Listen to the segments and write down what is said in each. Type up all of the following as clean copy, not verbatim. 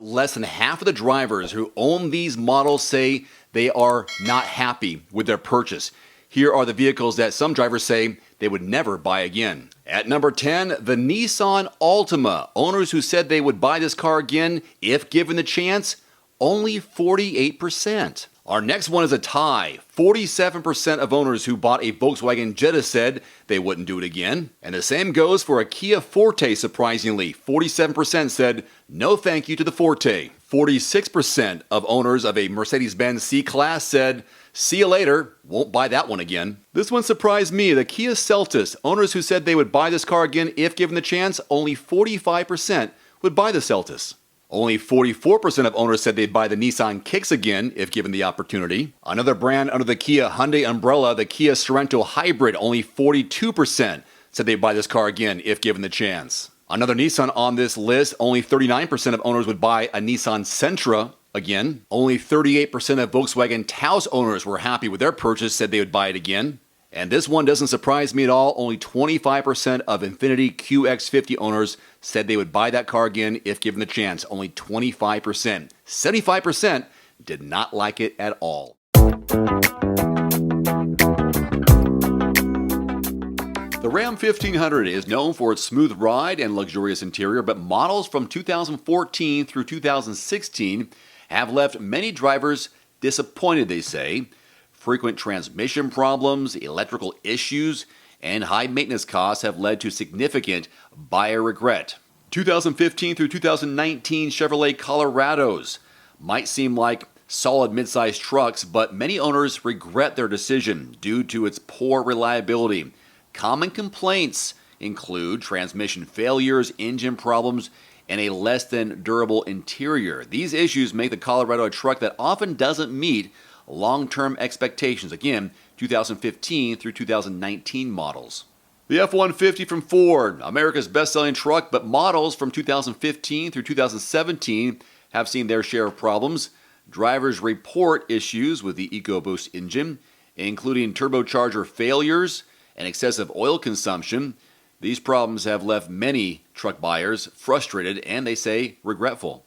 Less than half of the drivers who own these models say they are not happy with their purchase. Here are the vehicles that some drivers say they would never buy again. At number 10, the Nissan Altima. Owners who said they would buy this car again if given the chance, only 48%. Our next one is a tie. 47% of owners who bought a Volkswagen Jetta said they wouldn't do it again. And the same goes for a Kia Forte, surprisingly. 47% said no thank you to the Forte. 46% of owners of a Mercedes-Benz C-Class said, see you later, won't buy that one again. This one surprised me. The Kia Seltos. Owners who said they would buy this car again if given the chance, only 45% would buy the Seltos. Only 44% of owners said they'd buy the Nissan Kicks again if given the opportunity. Another brand under the Kia Hyundai umbrella, the Kia Sorento Hybrid, only 42% said they'd buy this car again if given the chance. Another Nissan on this list, only 39% of owners would buy a Nissan Sentra again. Only 38% of Volkswagen Taos owners were happy with their purchase, said they would buy it again. And this one doesn't surprise me at all. Only 25% of Infiniti QX50 owners said they would buy that car again if given the chance. Only 25%. 75% did not like it at all. The Ram 1500 is known for its smooth ride and luxurious interior, but models from 2014 through 2016 have left many drivers disappointed, they say. Frequent transmission problems, electrical issues, and high maintenance costs have led to significant buyer regret. 2015 through 2019 Chevrolet Colorados might seem like solid midsize trucks, but many owners regret their decision due to its poor reliability. Common complaints include transmission failures, engine problems, and a less than durable interior. These issues make the Colorado a truck that often doesn't meet long-term expectations. Again, 2015 through 2019 models. The F-150 from Ford, America's best-selling truck, but models from 2015 through 2017 have seen their share of problems. Drivers report issues with the EcoBoost engine, including turbocharger failures and excessive oil consumption. These problems have left many truck buyers frustrated and, they say, regretful.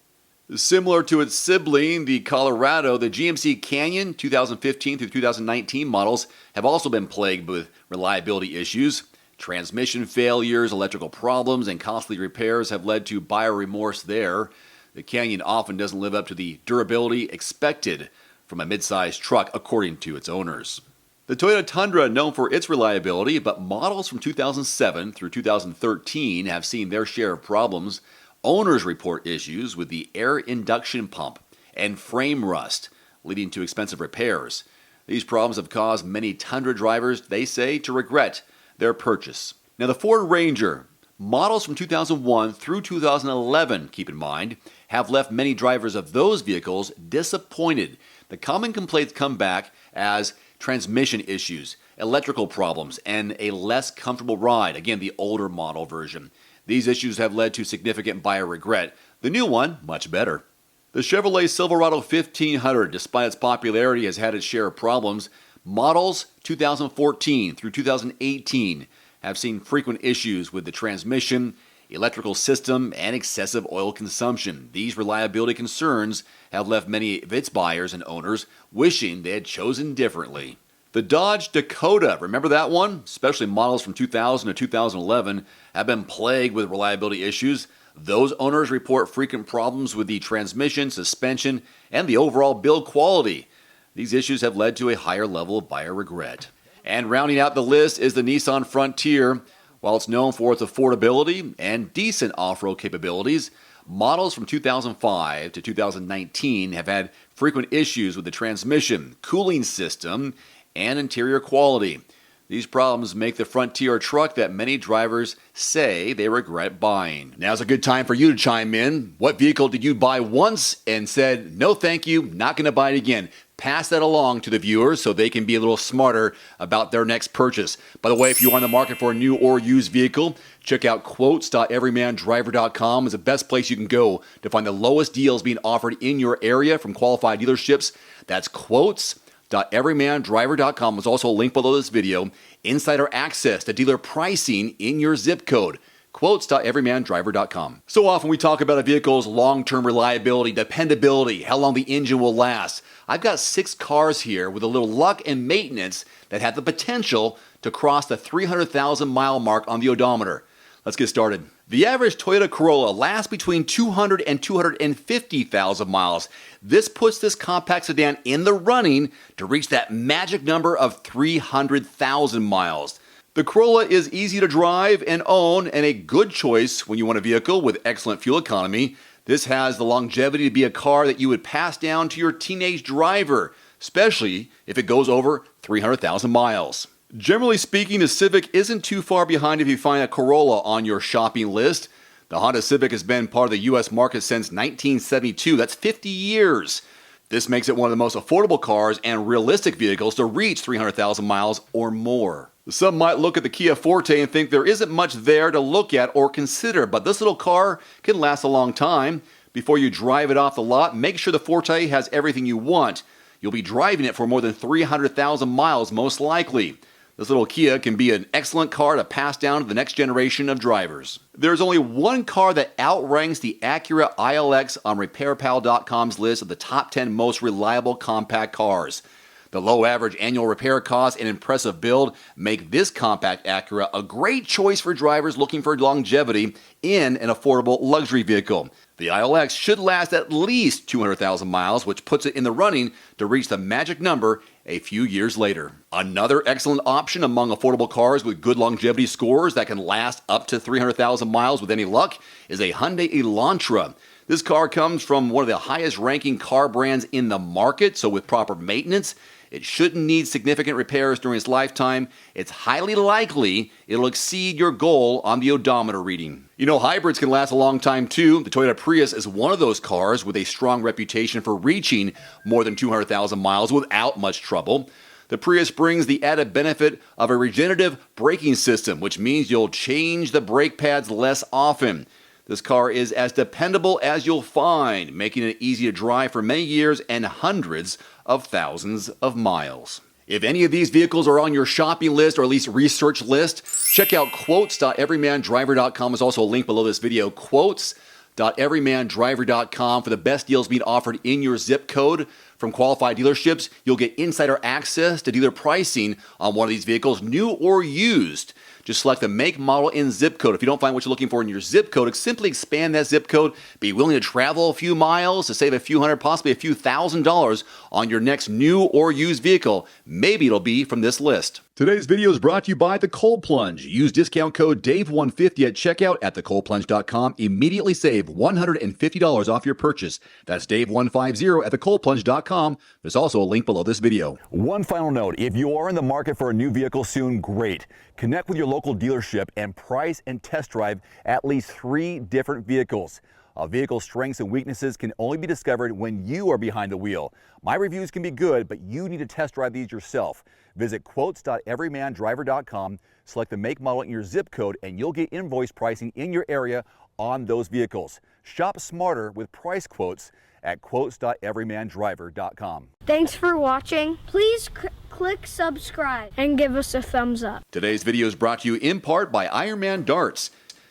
Similar to its sibling, the Colorado, the GMC Canyon 2015 through 2019 models have also been plagued with reliability issues. Transmission failures, electrical problems, and costly repairs have led to buyer remorse there. The Canyon often doesn't live up to the durability expected from a mid-sized truck, according to its owners. The Toyota Tundra, known for its reliability, but models from 2007 through 2013 have seen their share of problems. Owners report issues with the air induction pump and frame rust, leading to expensive repairs. These problems have caused many Tundra drivers, they say, to regret their purchase. Now, the Ford Ranger, models from 2001 through 2011, keep in mind, have left many drivers of those vehicles disappointed. The common complaints come back as transmission issues, electrical problems, and a less comfortable ride. Again, the older model version. These issues have led to significant buyer regret. The new one, much better. The Chevrolet Silverado 1500, despite its popularity, has had its share of problems. Models 2014 through 2018 have seen frequent issues with the transmission, electrical system, and excessive oil consumption. These reliability concerns have left many of its buyers and owners wishing they had chosen differently. The Dodge Dakota, remember that one? Especially models from 2000 to 2011 have been plagued with reliability issues. Those owners report frequent problems with the transmission, suspension, and the overall build quality. These issues have led to a higher level of buyer regret. And rounding out the list is the Nissan Frontier. While it's known for its affordability and decent off-road capabilities, models from 2005 to 2019 have had frequent issues with the transmission, cooling system, and interior quality. These problems make the Frontier a truck that many drivers say they regret buying. Now's a good time for you to chime in. What vehicle did you buy once and said, no thank you, not going to buy it again? Pass that along to the viewers so they can be a little smarter about their next purchase. By the way, if you are in the market for a new or used vehicle, check out quotes.everymandriver.com is the best place you can go to find the lowest deals being offered in your area from qualified dealerships. That's quotes.everymandriver.com. There's also a link below this video. Insider access to dealer pricing in your zip code. quotes.everymandriver.com. So often we talk about a vehicle's long-term reliability, dependability, how long the engine will last. I've got 6 cars here with a little luck and maintenance that have the potential to cross the 300,000 mile mark on the odometer. Let's get started. The average Toyota Corolla lasts between 200 and 250,000 miles. This puts this compact sedan in the running to reach that magic number of 300,000 miles. The Corolla is easy to drive and own and a good choice when you want a vehicle with excellent fuel economy. This has the longevity to be a car that you would pass down to your teenage driver, especially if it goes over 300,000 miles. Generally speaking, the Civic isn't too far behind if you find a Corolla on your shopping list. The Honda Civic has been part of the U.S. market since 1972. That's 50 years. This makes it one of the most affordable cars and realistic vehicles to reach 300,000 miles or more. Some might look at the Kia Forte and think there isn't much there to look at or consider, but this little car can last a long time. Before you drive it off the lot, make sure the Forte has everything you want. You'll be driving it for more than 300,000 miles most likely. This little Kia can be an excellent car to pass down to the next generation of drivers. There's only one car that outranks the Acura ILX on RepairPal.com's list of the top 10 most reliable compact cars. The low average annual repair cost and impressive build make this compact Acura a great choice for drivers looking for longevity in an affordable luxury vehicle. The ILX should last at least 200,000 miles, which puts it in the running to reach the magic number a few years later. Another excellent option among affordable cars with good longevity scores that can last up to 300,000 miles with any luck is a Hyundai Elantra. This car comes from one of the highest ranking car brands in the market, so with proper maintenance, it shouldn't need significant repairs during its lifetime. It's highly likely it'll exceed your goal on the odometer reading. You know, hybrids can last a long time too. The Toyota Prius is one of those cars with a strong reputation for reaching more than 200,000 miles without much trouble. The Prius brings the added benefit of a regenerative braking system, which means you'll change the brake pads less often. This car is as dependable as you'll find, making it easy to drive for many years and hundreds of thousands of miles. If any of these vehicles are on your shopping list or at least research list, check out quotes.everymandriver.com. There's also a link below this video, quotes.everymandriver.com, for the best deals being offered in your zip code. From qualified dealerships, you'll get insider access to dealer pricing on one of these vehicles, new or used. Just select the make, model, and zip code. If you don't find what you're looking for in your zip code, simply expand that zip code. Be willing to travel a few miles to save a few hundred, possibly a few $1,000s on your next new or used vehicle. Maybe it'll be from this list. Today's video is brought to you by The Cold Plunge. Use discount code DAVE150 at checkout at thecoldplunge.com. Immediately save $150 off your purchase. That's DAVE150 at thecoldplunge.com. There's also a link below this video. One final note, if you are in the market for a new vehicle soon, great. Connect with your local dealership and price and test drive at least 3 different vehicles. A vehicle's strengths and weaknesses can only be discovered when you are behind the wheel. My reviews can be good, but you need to test drive these yourself. Visit quotes.everymandriver.com, select the make, model, and your zip code, and you'll get invoice pricing in your area on those vehicles. Shop smarter with price quotes at quotes.everymandriver.com. Thanks for watching. Please click subscribe and give us a thumbs up. Today's video is brought to you in part by Ironman Darts.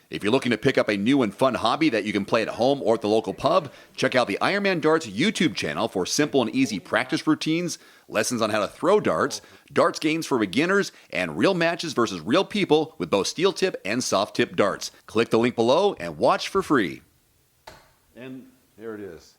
If you're looking to pick up a new and fun hobby that you can play at home or at the local pub, check out the Ironman Darts YouTube channel for simple and easy practice routines, lessons on how to throw darts, darts games for beginners, and real matches versus real people with both steel tip and soft tip darts. Click the link below and watch for free. And there it is.